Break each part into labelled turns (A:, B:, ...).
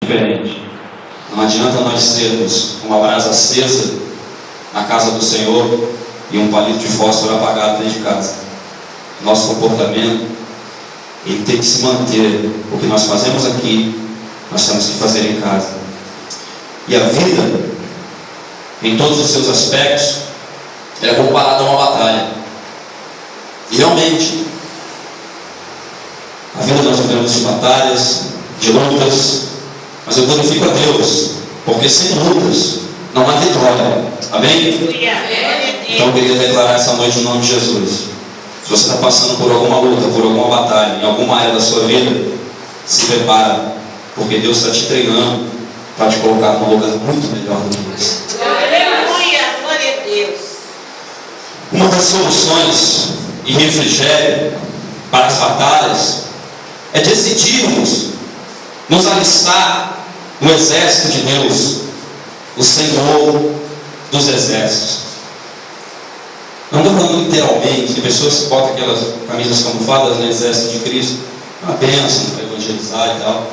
A: diferente. Não adianta nós sermos uma brasa acesa na casa do Senhor e um palito de fósforo apagado dentro de casa. Nosso comportamento, ele tem que se manter. O que nós fazemos aqui, nós temos que fazer em casa. E a vida, em todos os seus aspectos, é comparada a uma batalha. E realmente, a vida nós vivemos de batalhas, de lutas, mas eu glorifico a Deus, porque sem lutas não há vitória. Amém? Então eu queria declarar essa noite o nome de Jesus. Se você está passando por alguma luta, por alguma batalha, em alguma área da sua vida, se prepara, porque Deus está te treinando para te colocar num lugar muito melhor do que esse.
B: Aleluia, glória a Deus.
A: Uma das soluções e refrigério para as batalhas é decidirmos nos alistar no exército de Deus, o Senhor dos exércitos. Não estou falando literalmente de pessoas que botam aquelas camisas camufladas no exército de Cristo, uma bênção para evangelizar e tal,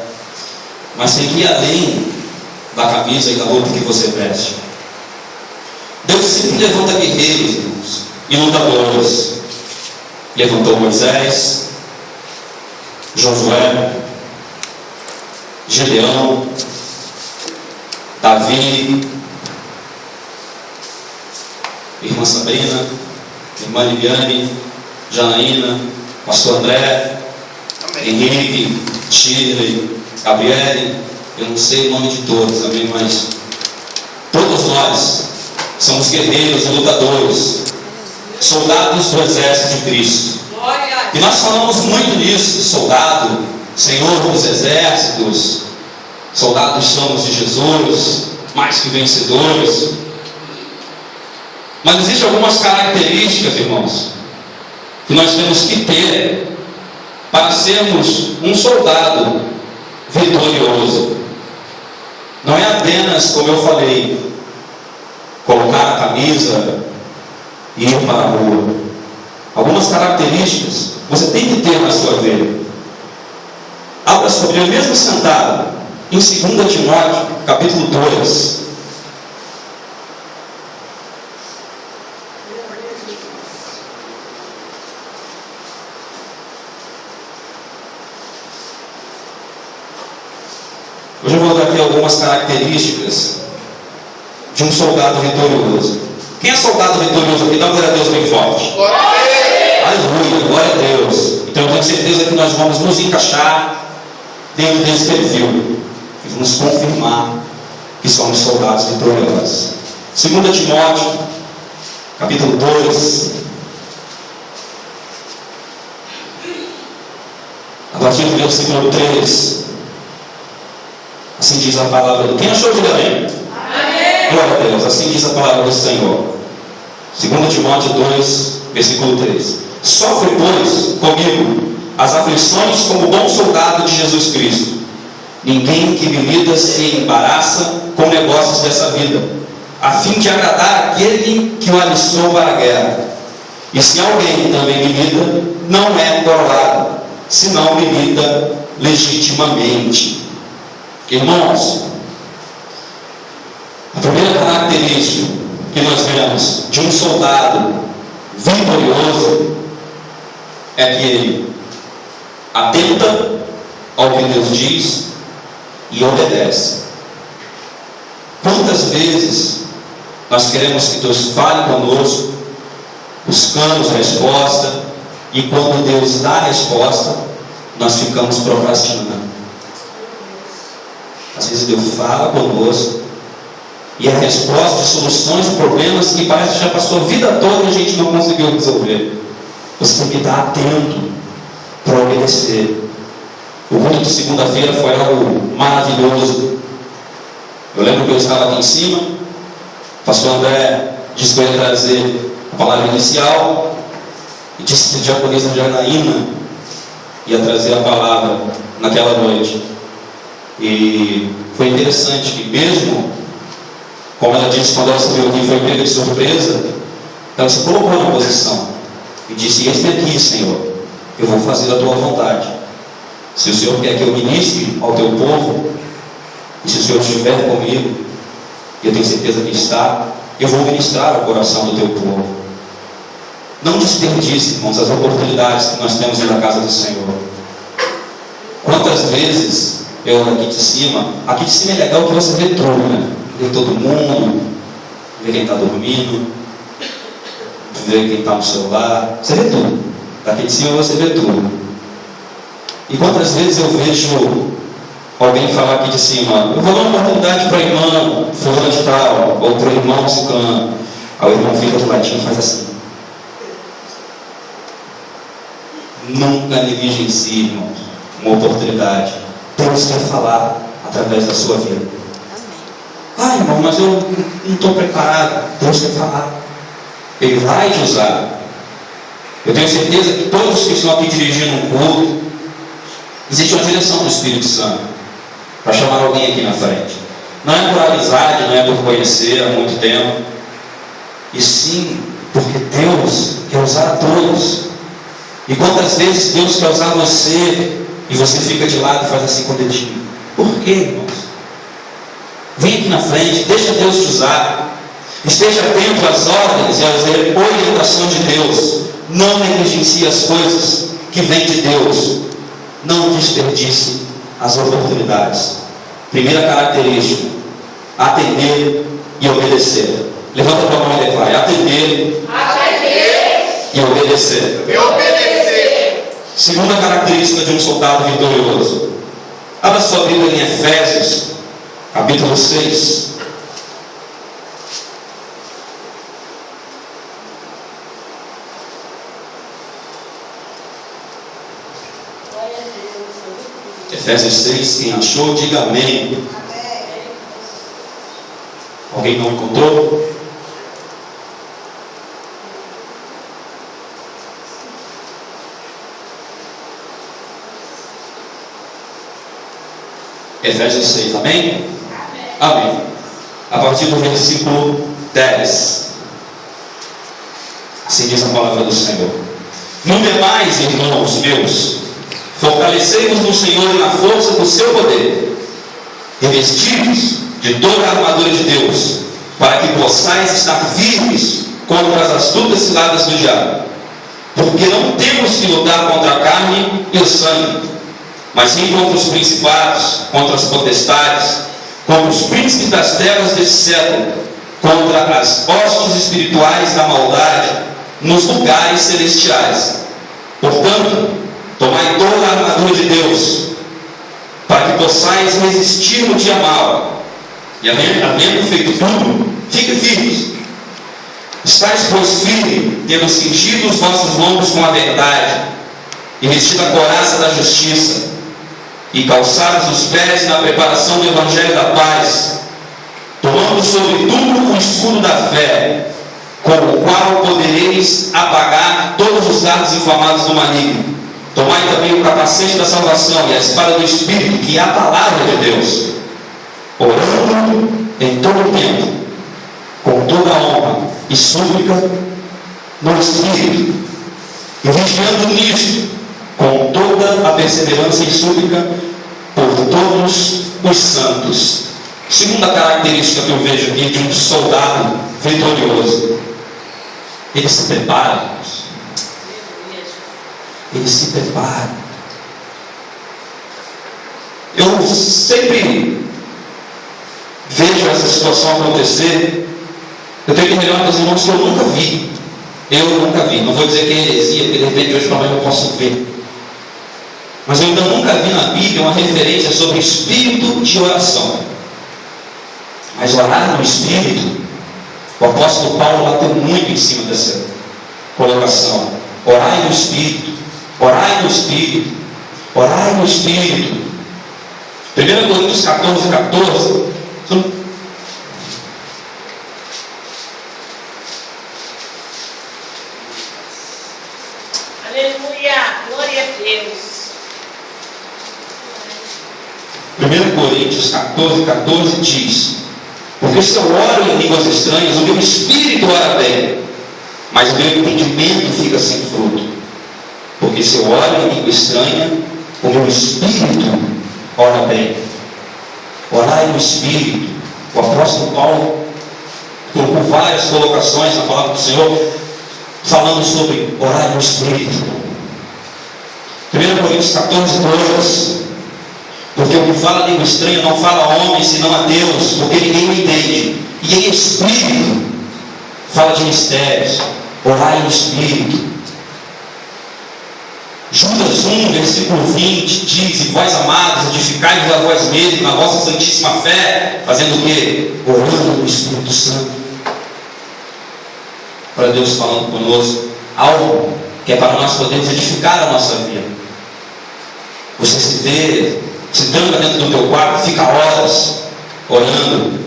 A: mas tem que ir além da camisa e da roupa que você veste. Deus sempre levanta guerreiros, irmãos, e lutadores. Levantou Moisés, Josué, Gedeão, Davi, irmã Sabrina, irmã Liviane, Janaína, pastor André, Henrique, Shirley, Gabriele, eu não sei o nome de todos, amém, mas todos nós somos guerreiros e lutadores, soldados do exército de Cristo. E nós falamos muito nisso, soldado, Senhor dos exércitos, soldados somos de Jesus, mais que vencedores. Mas existem algumas características, irmãos, que nós temos que ter para sermos um soldado vitorioso. Não é apenas, como eu falei, colocar a camisa e ir para a rua. Algumas características você tem que ter na sua vida. Abra sua Bíblia, mesmo sentado, em 2 Timóteo, capítulo 2. Hoje eu vou dar aqui algumas características de um soldado vitorioso. Quem é soldado vitorioso aqui? Dá glória a Deus bem forte.
B: Glória a Deus.
A: Aleluia, glória a Deus. Então eu tenho certeza que nós vamos nos encaixar dentro desse perfil e vamos confirmar que somos soldados vitoriosos. 2 Timóteo, capítulo 2, a partir do versículo 3. Assim diz a palavra do... Quem achou de amém? Amém. Glória a Deus, assim diz a palavra do Senhor. 2 Timóteo 2, versículo 3. Sofre, pois, comigo as aflições como bom soldado de Jesus Cristo. Ninguém que milita se embaraça com negócios dessa vida, a fim de agradar aquele que o alistou para a guerra. E se alguém também milita, não é coroado, senão milita legitimamente. Irmãos, a primeira característica que nós vemos de um soldado vitorioso é que ele atenta ao que Deus diz e obedece. Quantas vezes nós queremos que Deus fale conosco, buscamos a resposta, e quando Deus dá a resposta, nós ficamos procrastinando. Às vezes Deus fala conosco e a resposta de soluções de problemas que parece que já passou a vida toda e a gente não conseguiu resolver. Você tem que estar atento para obedecer. O culto de segunda-feira foi algo maravilhoso. Eu lembro que eu estava aqui em cima, o pastor André disse que eu ia trazer a palavra inicial e disse que a diaconisa Janaína ia trazer a palavra naquela noite. E foi interessante que mesmo, como ela disse, quando ela se reuniu, foi pega de surpresa, ela se colocou na posição e disse: eis-me aqui, Senhor, eu vou fazer a tua vontade. Se o Senhor quer que eu ministre ao teu povo, E se o Senhor estiver comigo, eu tenho certeza que está, eu vou ministrar ao coração do teu povo. Não desperdice, irmãos, as oportunidades que nós temos na casa do Senhor. Quantas vezes eu aqui de cima é legal que você vê tudo, né? Vê todo mundo, vê quem está dormindo, vê quem está no celular, você vê tudo. Daqui de cima você vê tudo. E quantas vezes eu vejo alguém falar aqui de cima, eu vou dar uma oportunidade para a irmã fulana de tal, ou para o irmão ciclano. Aí o irmão fica do ladinho e faz assim. Nunca negligencie, irmãos, uma oportunidade. Deus quer falar através da sua vida. Ah, irmão, mas eu não estou preparado. Deus quer falar. Ele vai te usar. Eu tenho certeza que todos que estão aqui dirigindo um culto, existe uma direção do Espírito Santo para chamar alguém aqui na frente. Não é por amizade, não é por conhecer há muito tempo, e sim porque Deus quer usar a todos. E quantas vezes Deus quer usar você e você fica de lado e faz assim com o dedinho? Por quê, irmãos? Vem aqui na frente, deixa Deus te usar. Esteja atento às ordens e às orientações de Deus. Não negligencie as coisas que vêm de Deus. Não desperdice as oportunidades. Primeira característica: atender e obedecer. Levanta a tua mão e declare: atender e obedecer. Segunda característica de um soldado vitorioso. Abra sua Bíblia em Efésios, capítulo 6. Efésios 6, quem achou, diga amém. Alguém não encontrou? Efésios 6, amém? Amém. A partir do versículo 10. Assim diz a palavra do Senhor. No demais, irmãos meus, fortalecei-vos no Senhor e na força do seu poder, revestidos de toda a armadura de Deus, para que possais estar firmes contra as astutas ciladas do diabo. Porque não temos que lutar contra a carne e o sangue, mas sim contra os principados, contra as potestades, contra os príncipes das trevas deste século, contra as hostes espirituais da maldade nos lugares celestiais. Portanto, tomai toda a armadura de Deus, para que possais resistir no dia mau, e havendo feito tudo, fique firmes. Estais, pois, firmes, tendo cingido os vossos lombos com a verdade, e vestido a couraça da justiça, e calçados os pés na preparação do Evangelho da paz, tomando sobretudo o escudo da fé, com o qual podereis apagar todos os dardos inflamados do maligno. Tomai também o capacete da salvação e a espada do Espírito, que é a palavra de Deus, orando em todo o tempo, com toda a honra e súplica no Espírito, e vigiando nisto, com toda a perseverança e súplica por todos os santos. Segunda característica que eu vejo aqui de um soldado vitorioso: ele se prepara. Ele se prepara. Eu sempre vejo essa situação acontecer. Eu tenho que relembrar para os irmãos que eu nunca vi. Não vou dizer que é heresia, porque de repente hoje para amanhã eu posso ver. Mas eu ainda nunca vi na Bíblia uma referência sobre espírito de oração. Mas orar no Espírito, o apóstolo Paulo bateu muito em cima dessa colocação. Orai no Espírito. Orai no Espírito. Orai no Espírito. 1 Coríntios 14, 14.
B: Aleluia, glória a Deus.
A: 1 Coríntios 14, 14 diz: porque se eu oro em línguas estranhas, o meu espírito ora bem, mas o meu entendimento fica sem fruto. Porque se eu oro em língua estranha, o meu espírito ora bem. Orai no Espírito. O apóstolo Paulo colocou várias colocações na palavra do Senhor, falando sobre orar no Espírito. 1 Coríntios 14, 2. Porque o que fala língua estranha não fala a homem, senão a Deus, porque ninguém o entende. E em Espírito fala de mistérios. Orai no Espírito. Judas 1, versículo 20, diz: e vós amados, edificai-vos a vós mesmos na vossa santíssima fé, fazendo o quê? Orando no Espírito Santo. Para Deus falando conosco algo que é para nós podermos edificar a nossa vida. Você se tranca dentro do teu quarto, fica horas orando.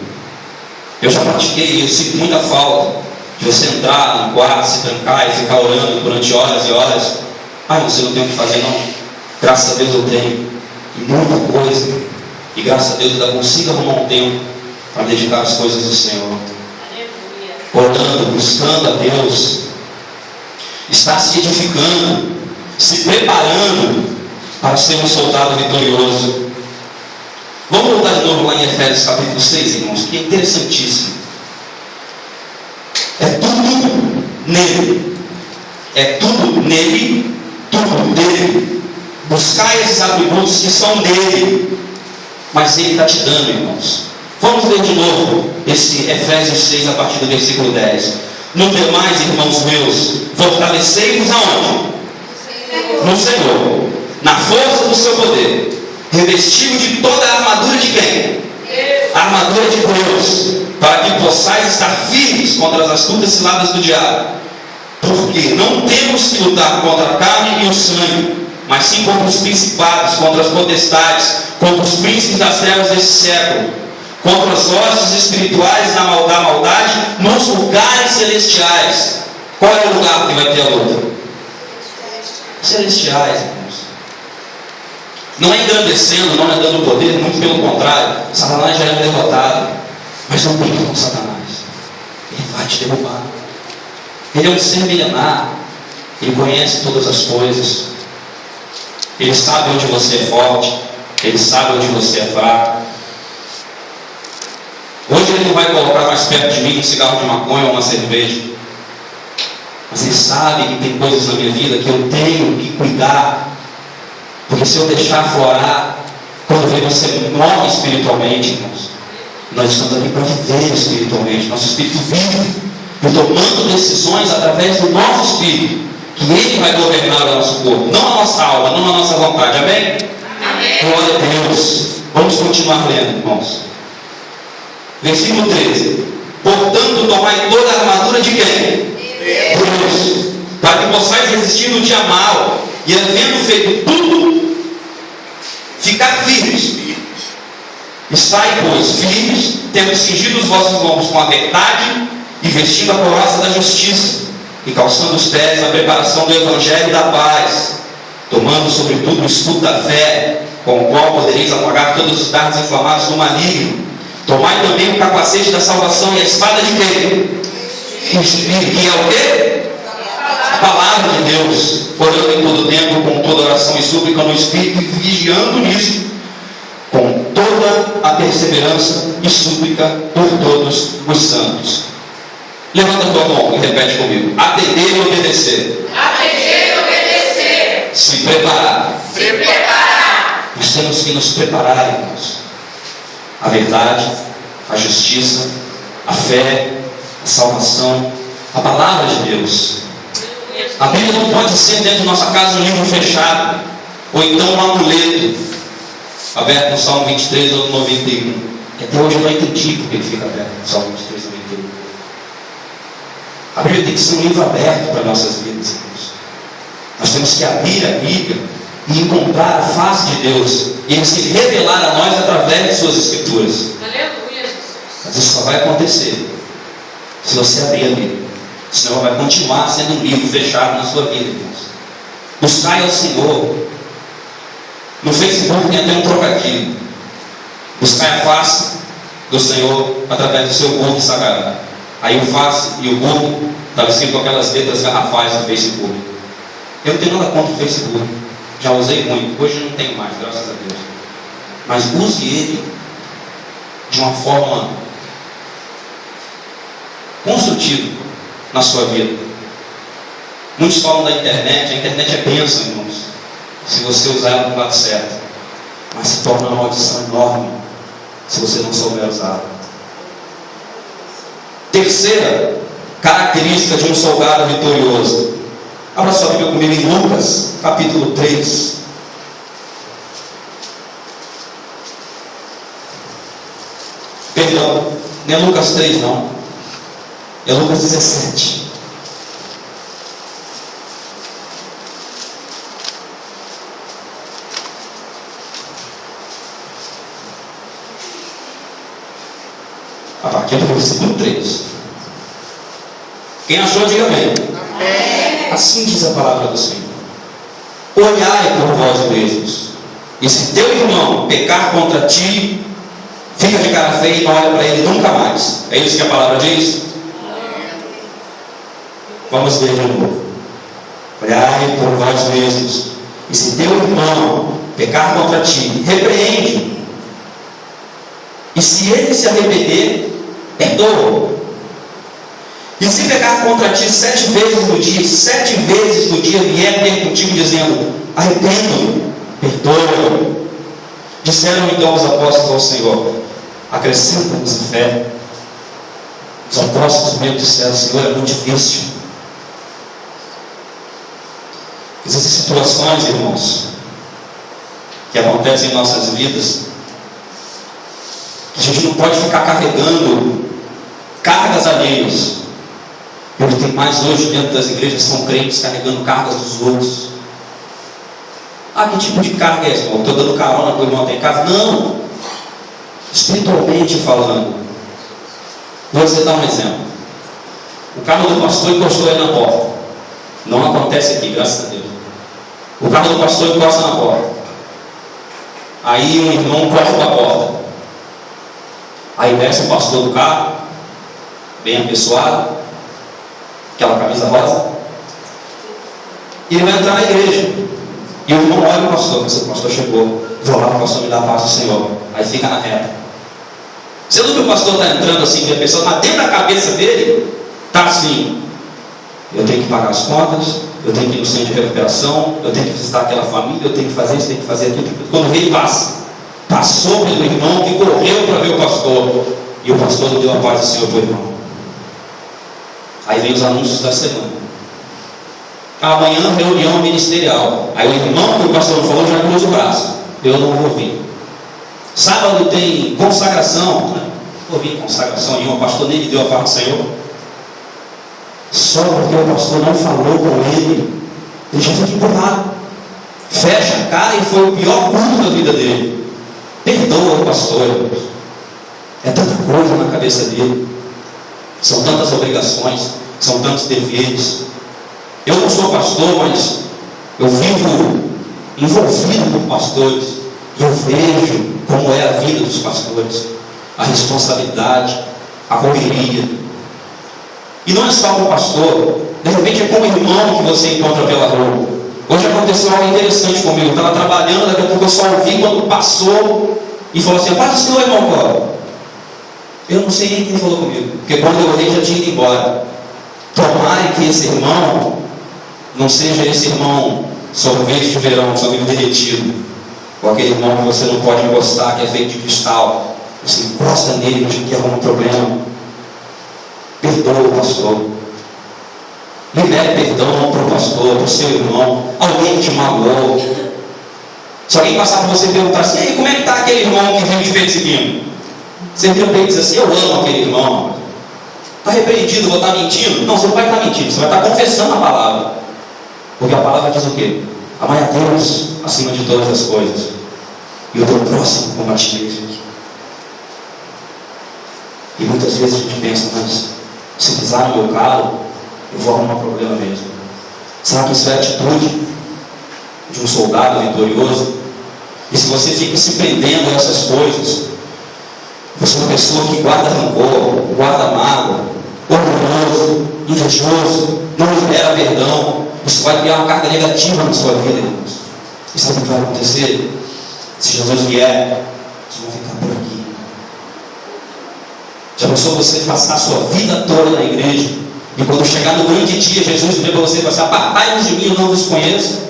A: Eu já pratiquei, eu sinto muita falta de você entrar no quarto, se trancar e ficar orando durante horas e horas. Ah, você não tem o que fazer, não. Graças a Deus eu tenho. E muita coisa. E graças a Deus eu ainda consigo arrumar um tempo para dedicar às coisas do Senhor. Orando, buscando a Deus. Está se edificando, se preparando para ser um soldado vitorioso. Vamos voltar de novo lá em Efésios capítulo 6, irmãos, que é interessantíssimo. É tudo nele. É tudo nele. Tudo dele. Buscar esses atributos que são dele, mas ele está te dando, irmãos. Vamos ler de novo esse Efésios 6 a partir do versículo 10. No demais, irmãos meus, fortalecei-vos aonde? No Senhor, na força do seu poder, revestido de toda a armadura de quem? A armadura de Deus, para que possais estar firmes contra as astutas ciladas do diabo. Porque não temos que lutar contra a carne e o sangue, mas sim contra os principados, contra as potestades, contra os príncipes das trevas desse século, contra as hostes espirituais da maldade nos lugares celestiais. Qual é o lugar que vai ter a luta? Celestiais, irmãos. Não é engrandecendo, não é dando poder, muito pelo contrário. Satanás já é derrotado. Mas não brinca com Satanás. Ele vai te derrubar. Ele é um ser milenar. Ele conhece todas as coisas. Ele sabe onde você é forte. Ele sabe onde você é fraco. Hoje ele não vai colocar mais perto de mim um cigarro de maconha ou uma cerveja. Mas ele sabe que tem coisas na minha vida que eu tenho que cuidar. Porque se eu deixar aflorar, quando vem você morre espiritualmente, irmãos. Nós estamos aqui para viver espiritualmente. Nosso espírito vive. E tomando decisões através do nosso espírito, que ele vai governar o nosso corpo, não a nossa alma, não a nossa vontade. Amém? Amém. Glória a Deus. Vamos continuar lendo, irmãos. Versículo 13. Portanto, tomai toda a armadura de quem? Deus. Para que possais resistir no dia mau, e havendo feito tudo, ficar firmes. Estai, pois, firmes, tendo cingido os vossos lombos com a verdade, e vestindo a couraça da justiça, e calçando os pés na preparação do evangelho da paz, tomando sobretudo o escudo da fé, com o qual podereis apagar todos os dardos inflamados do maligno. Tomai também o capacete da salvação e a espada de quem? O Espírito, que é o quê? A palavra de Deus, orando em todo tempo, com toda oração e súplica no Espírito, e vigiando nisso, com toda a perseverança e súplica por todos os santos. Levanta a tua mão e repete comigo. Atender e obedecer.
B: Atender e obedecer.
A: Se preparar.
B: Se preparar.
A: Nós temos que nos preparar, irmãos. A verdade, a justiça, a fé, a salvação, a palavra de Deus. A Bíblia não pode ser dentro de nossa casa um livro fechado, ou então um amuleto, aberto no Salmo 23 ou no 91. Que até hoje eu não entendi porque ele fica aberto no Salmo 23 ou 91. A Bíblia tem que ser um livro aberto para nossas vidas, irmãos. Nós temos que abrir a Bíblia e encontrar a face de Deus e Ele se revelar a nós através de suas Escrituras.
B: Aleluia, Jesus.
A: Mas isso só vai acontecer se você abrir a Bíblia. Senão vai continuar sendo um livro fechado na sua vida, irmãos. Buscai ao Senhor. No Facebook tem até um trocadilho. Buscai a face do Senhor através do seu Google sagrado. Aí o face e o Google estava escrito com aquelas letras garrafais do Facebook. Eu não tenho nada contra o Facebook. Já usei muito. Hoje não tenho mais, graças a Deus. Mas use ele de uma forma construtiva na sua vida. Muitos falam da internet. A internet é bênção, irmãos, se você usar ela do lado certo, mas se torna uma maldição enorme se você não souber usar. Terceira característica de um soldado vitorioso. Abra sua Bíblia comigo em Lucas, capítulo 3. Perdão, não é Lucas 3 não, é Lucas 17. A partir do versículo 3. Quem achou, diga amém. Assim diz a palavra do Senhor: olhai por vós mesmos, e se teu irmão pecar contra ti, fica de cara feia e não olha para ele nunca mais. É isso que a palavra diz? Vamos ver de novo. Olhai por vós mesmos, e se teu irmão pecar contra ti, repreende-o, e se ele se arrepender, perdoa. E se pecar contra ti 7 vezes no dia, 7 vezes no dia vier ter contigo dizendo: arrependo-me, perdoa. Disseram então os apóstolos ao Senhor: acrescenta-nos a fé. Os apóstolos mesmo disseram: Senhor, é muito difícil. Existem situações, irmãos, que acontecem em nossas vidas, que a gente não pode ficar carregando cargas alheias. E o que tem mais hoje dentro das igrejas são crentes carregando cargas dos outros. Ah, que tipo de carga é essa, irmão? Estou dando carona para o irmão ter casa? Não! Espiritualmente falando. Vou você dar um exemplo. O carro do pastor encostou aí na porta. Não acontece aqui, graças a Deus. O carro do pastor encosta na porta. Aí um irmão corta a porta. Aí desce o pastor do carro, bem apessoado, aquela camisa rosa, e ele vai entrar na igreja. E o irmão olha o pastor: o pastor chegou, vou lá para o pastor me dar a paz do Senhor. Aí fica na reta. Sendo que o pastor está entrando assim, a pessoa, mas dentro da cabeça dele está assim: eu tenho que pagar as contas, eu tenho que ir no centro de recuperação, eu tenho que visitar aquela família, eu tenho que fazer isso, tenho que fazer aquilo. Quando veio, passou pelo irmão que correu para ver o pastor, e o pastor não deu a paz do Senhor para o irmão. Aí vem os anúncios da semana. Amanhã, reunião ministerial. Aí o irmão que o pastor falou já cruza o braço: eu não vou vir. Sábado tem consagração. Não vou vir consagração nenhuma, o pastor nem lhe deu a paz do Senhor. Só porque o pastor não falou com ele, ele já fica empurrado. Fecha a cara e foi o pior culto da vida dele. Perdoa o pastor, irmãos. É tanta coisa na cabeça dele. São tantas obrigações, são tantos deveres. Eu não sou pastor, mas eu vivo envolvido por pastores. E eu vejo como é a vida dos pastores, a responsabilidade, a correria. E não é só com o pastor, de repente é com o irmão que você encontra pela rua. Hoje aconteceu algo interessante comigo. Eu estava trabalhando, daqui a pouco eu só ouvi quando passou e falou assim: paz do Senhor, irmão Cláudio. Eu não sei nem quem falou comigo, porque quando eu olhei já tinha ido embora. Tomara que esse irmão não seja esse irmão sorvete de verão, sorvete derretido, ou aquele irmão que você não pode encostar, que é feito de cristal. Você encosta nele, não te quer algum problema. Perdoa o pastor. Libere perdão para o pastor, para o seu irmão. Alguém te magoou. Se alguém passar por você e perguntar assim: ei, como é que está aquele irmão que veio de perseguindo? Você vira para ele e diz assim: eu amo aquele irmão. Está repreendido, vou estar mentindo? Não, você não vai estar mentindo, você vai estar confessando a palavra. Porque a palavra diz o quê? Amai a Deus acima de todas as coisas, e o teu próximo como a ti mesmo. E muitas vezes a gente pensa: mas se pisar no meu calo, eu vou arrumar problema mesmo. Sabe que isso é a atitude de um soldado vitorioso? E se você fica se prendendo a essas coisas, você é uma pessoa que guarda rancor, guarda mágoa, orgulhoso, invejoso, não libera perdão. Isso vai criar uma carga negativa na sua vida, irmãos. E sabe o que vai acontecer? Se Jesus vier, vocês vão ficar por aqui. Já pensou você passar a sua vida toda na igreja e quando chegar no grande dia, Jesus dizer para você, vai apartai-vos de mim, eu não vos conheço?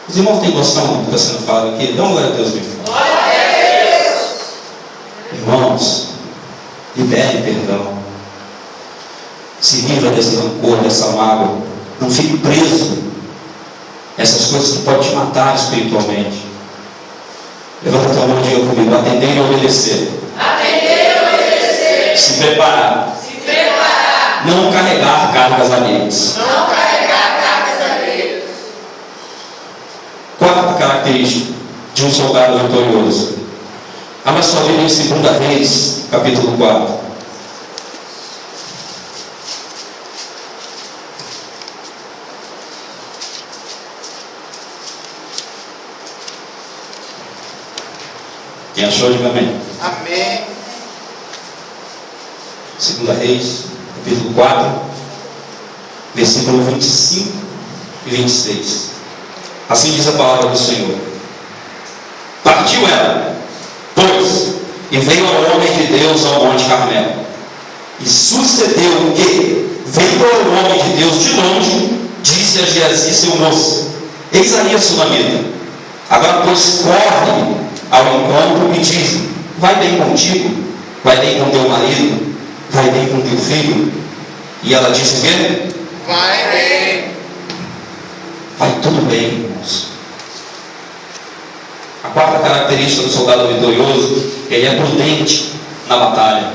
A: Os irmãos têm noção do que está sendo falado aqui? Dá uma glória a Deus, meu irmão.
B: Glória a Deus.
A: Irmãos, libere perdão. Se livra desse rancor, dessa mágoa. Não fique preso a essas coisas que podem te matar espiritualmente. Levanta a tua mão e diga comigo: atender e obedecer.
B: Atender e obedecer.
A: Se preparar.
B: Se preparar.
A: Não carregar cargas alheias.
B: Não carregar cargas alheias.
A: Quarta característica de um soldado vitorioso. Abra sua Bíblia em 2 Reis, capítulo 4. Quem achou, diga amém.
C: Amém.
A: 2 Reis, capítulo 4, versículo 25 e 26. Assim diz a palavra do Senhor. Partiu ela, pois, e veio ao homem de Deus ao monte Carmelo. E sucedeu que, vendo o homem de Deus de longe, disse a Geazi seu moço: eis aí a sunamita. Agora, pois, corre ao encontro e diz: vai bem contigo, vai bem com teu marido, vai bem com teu filho. E ela disse: o quê?
C: Vai bem.
A: Vai tudo bem, irmãos. A quarta característica do soldado vitorioso: ele é prudente na batalha.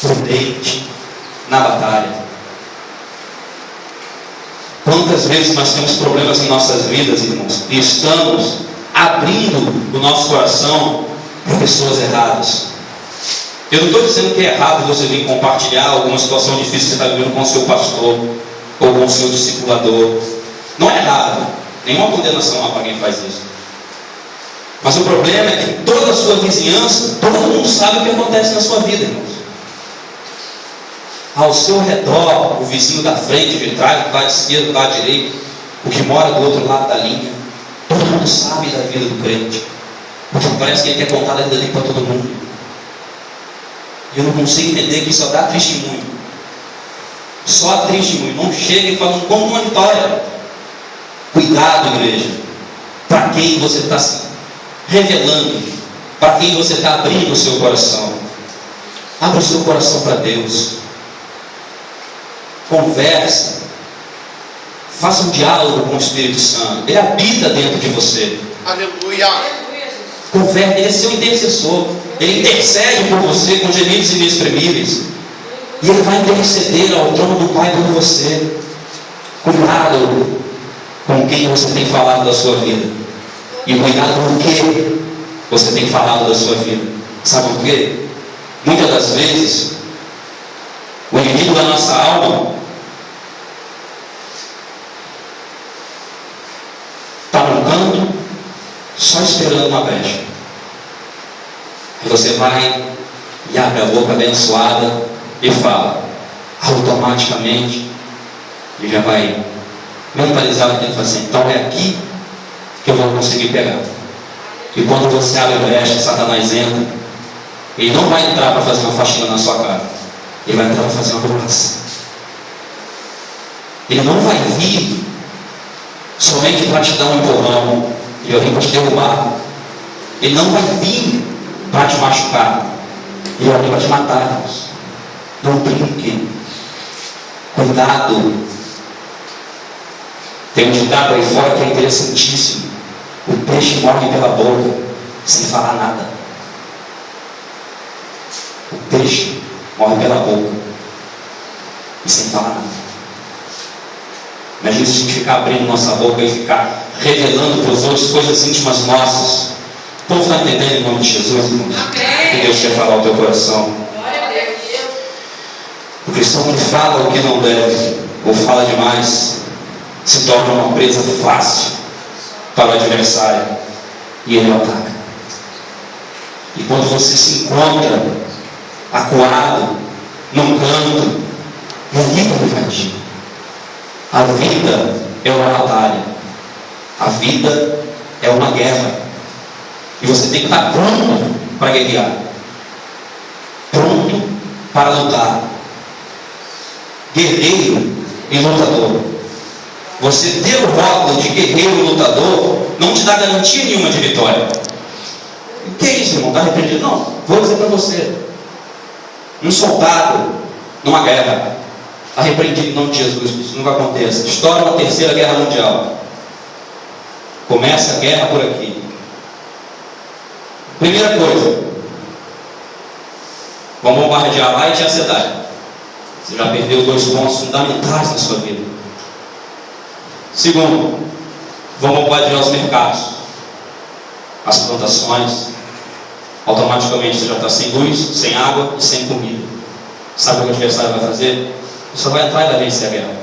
A: Prudente na batalha. Quantas vezes nós temos problemas em nossas vidas, irmãos, e estamos abrindo o nosso coração para pessoas erradas. Eu não estou dizendo que é errado você vir compartilhar alguma situação difícil que você está vivendo com o seu pastor ou com o seu discipulador. Não é errado. Nenhuma condenação há para quem faz isso. Mas o problema é que toda a sua vizinhança, todo mundo sabe o que acontece na sua vida, irmãos. Ao seu redor, o vizinho da frente, de trás, do lado esquerdo, do lado direito, o que mora do outro lado da linha, todo mundo sabe da vida do crente. Porque parece que ele quer contar da vida dele para todo mundo. E eu não consigo entender que só dá testemunho. Só testemunho. Não chega e fala como uma vitória. Cuidado, igreja. Para quem você está se revelando. Para quem você está abrindo o seu coração. Abra o seu coração para Deus. Converse. Faça um diálogo com o Espírito Santo. Ele habita dentro de você.
C: Aleluia.
A: Converse. Ele é seu intercessor. Ele intercede por você com gemidos inexprimíveis. E ele vai interceder ao trono do Pai por você. Cuidado com quem você tem falado da sua vida. E cuidado com o que você tem falado da sua vida. Sabe por quê? Muitas das vezes, o inimigo da nossa alma está num canto, só esperando uma brecha. Aí você vai e abre a boca abençoada e fala. Automaticamente, ele já vai mentalizar aquilo e fala assim: então é aqui que eu vou conseguir pegar. E quando você abre a brecha, Satanás entra. Ele não vai entrar para fazer uma faxina na sua cara. Ele vai entrar para fazer uma oração. Ele não vai vir somente para te dar um empurrão. Ele vai vir para te derrubar. Ele não vai vir para te machucar. Ele vai vir para te matar, irmãos. Não brinque. Cuidado. Tem um ditado aí fora que é interessantíssimo. O peixe morre pela boca, sem falar nada. O peixe morre pela boca e sem falar nada. Imagina se a gente ficar abrindo nossa boca e ficar revelando para os outros coisas íntimas nossas. O povo está entendendo em nome de Jesus, irmão? Que Deus quer falar ao teu coração. O cristão que fala o que não deve, ou fala demais, se torna uma presa fácil para o adversário e ele o ataca. E quando você se encontra acuado, num canto, ninguém vai invadir. A vida é uma batalha. A vida é uma guerra. E você tem que estar pronto para guerrear. para lutar. Guerreiro e lutador. Você ter o rótulo de guerreiro e lutador não te dá garantia nenhuma de vitória. O que é isso, irmão? Está repreendido? Não, vou dizer para você. Um soldado numa guerra está repreendido em nome de Jesus. Isso nunca acontece. Estoura uma terceira guerra mundial. Começa a guerra por aqui. Primeira coisa, vão bombardear lá e te cidade. Você já perdeu 2 pontos fundamentais na sua vida. Segundo, vão bombardear os mercados, as plantações. Automaticamente você já está sem luz, sem água e sem comida. Sabe o que o adversário vai fazer? Você vai entrar e vai vencer a guerra.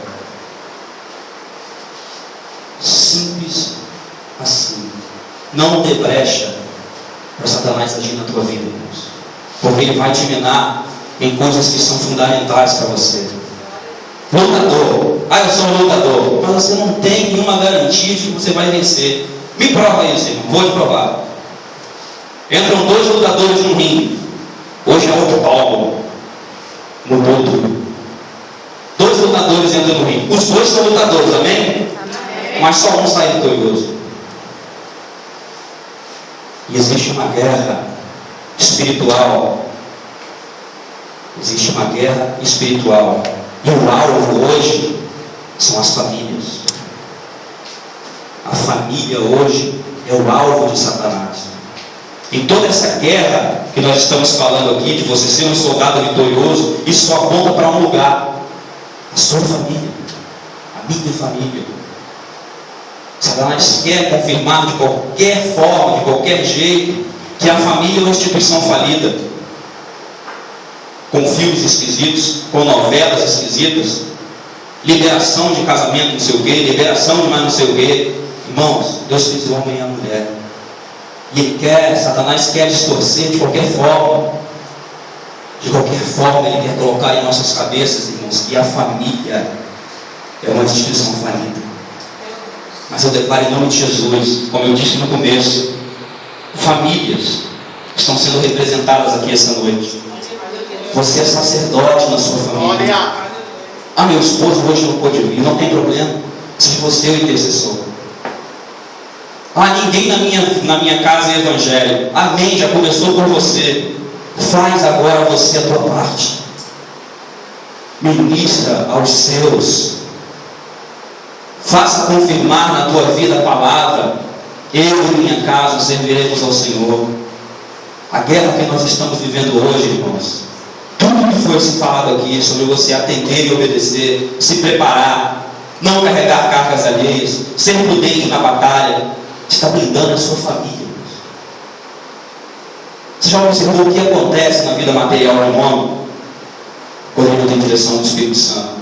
A: Simples assim. Não dê brecha para Satanás agir na tua vida, irmãos. Porque ele vai te minar em coisas que são fundamentais para você. Lutador. Eu sou um lutador. Mas você não tem nenhuma garantia de que você vai vencer. Me prova isso, irmão. Vou te provar. Entram 2 lutadores no ringue. Hoje é outro palco. Mudou tudo. 2 lutadores entram no ringue. Os 2 são lutadores, amém?
B: Amém.
A: Mas só um sai vitorioso. E existe uma guerra espiritual. Existe uma guerra espiritual. E o alvo hoje são as famílias. A família hoje é o alvo de Satanás. Em toda essa guerra que nós estamos falando aqui, de você ser um soldado vitorioso, isso só aponta para um lugar: a sua família, a minha família. Satanás quer confirmar de qualquer forma, de qualquer jeito, que a família é uma instituição falida, com filmes esquisitos, com novelas esquisitas, liberação de casamento não sei o quê, liberação de mais não sei o quê. Irmãos, Deus fez o homem e a mulher. E ele quer, Satanás quer distorcer de qualquer forma. De qualquer forma ele quer colocar em nossas cabeças, irmãos, que a família é uma instituição falida. Mas eu declaro em nome de Jesus, como eu disse no começo, famílias estão sendo representadas aqui essa noite. Você é sacerdote na sua família. Meu esposo hoje não pôde vir, não tem problema. Se você é o intercessor. Ninguém na minha casa é evangélico. Amém, já começou por você. Faz agora você a tua parte. Ministra aos seus. Faça confirmar na tua vida a palavra: eu e minha casa serviremos ao Senhor. A guerra que nós estamos vivendo hoje, irmãos, tudo que foi se falado aqui sobre você atender e obedecer, se preparar, não carregar cargas alheias, ser prudente na batalha, está blindando a sua família. Você já observou o que acontece na vida material do homem quando ele não tem direção do Espírito Santo?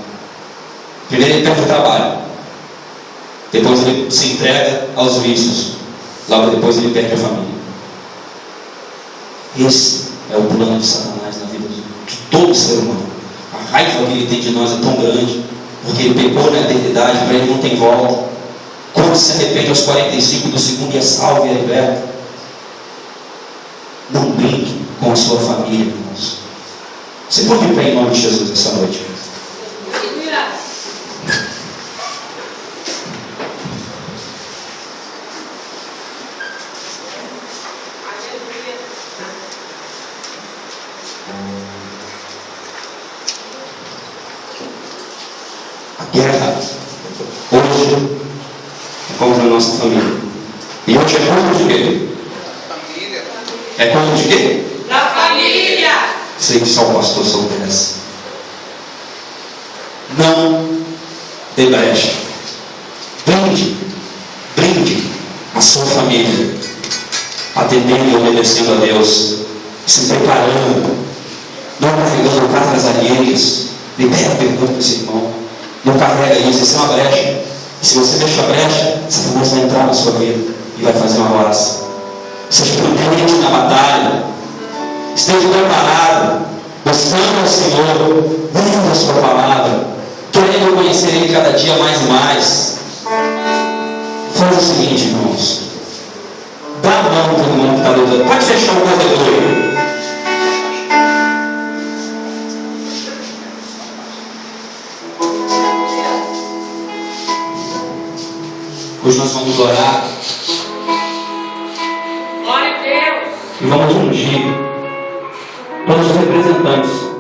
A: Primeiro ele perde o trabalho, depois ele se entrega aos vícios, logo depois ele perde a família. Esse é o plano de Satanás na vida de todo ser humano. A raiva que ele tem de nós é tão grande, porque ele pecou na eternidade, para ele não tem volta. Quando se arrepende aos 45 do segundo e é salvo e é liberto. Não brinque com a sua família, irmãos. Você pode ir em nome de Jesus essa noite. A guerra hoje é contra a nossa família. E hoje é contra de quê?
C: Família.
A: É contra de quê?
B: Da família.
A: Sei que só o pastor soubesse. Não dê brecha. Brinde a sua família, atendendo e obedecendo a Deus, se preparando, não carregando cargas alheias. Libera a pergunta desse irmão. Não carrega isso, isso é uma brecha. E se você deixa a brecha, Satanás vai entrar na sua vida e vai fazer uma raça. Seja prudente na batalha. Esteja preparado, buscando ao Senhor, lendo a sua palavra, querendo conhecer Ele cada dia mais e mais. Faz o seguinte, irmãos. Dá a mão para o irmão que está lutando. Pode fechar o corredor. Hoje nós vamos orar.
B: Glória a Deus.
A: E vamos ungir todos os representantes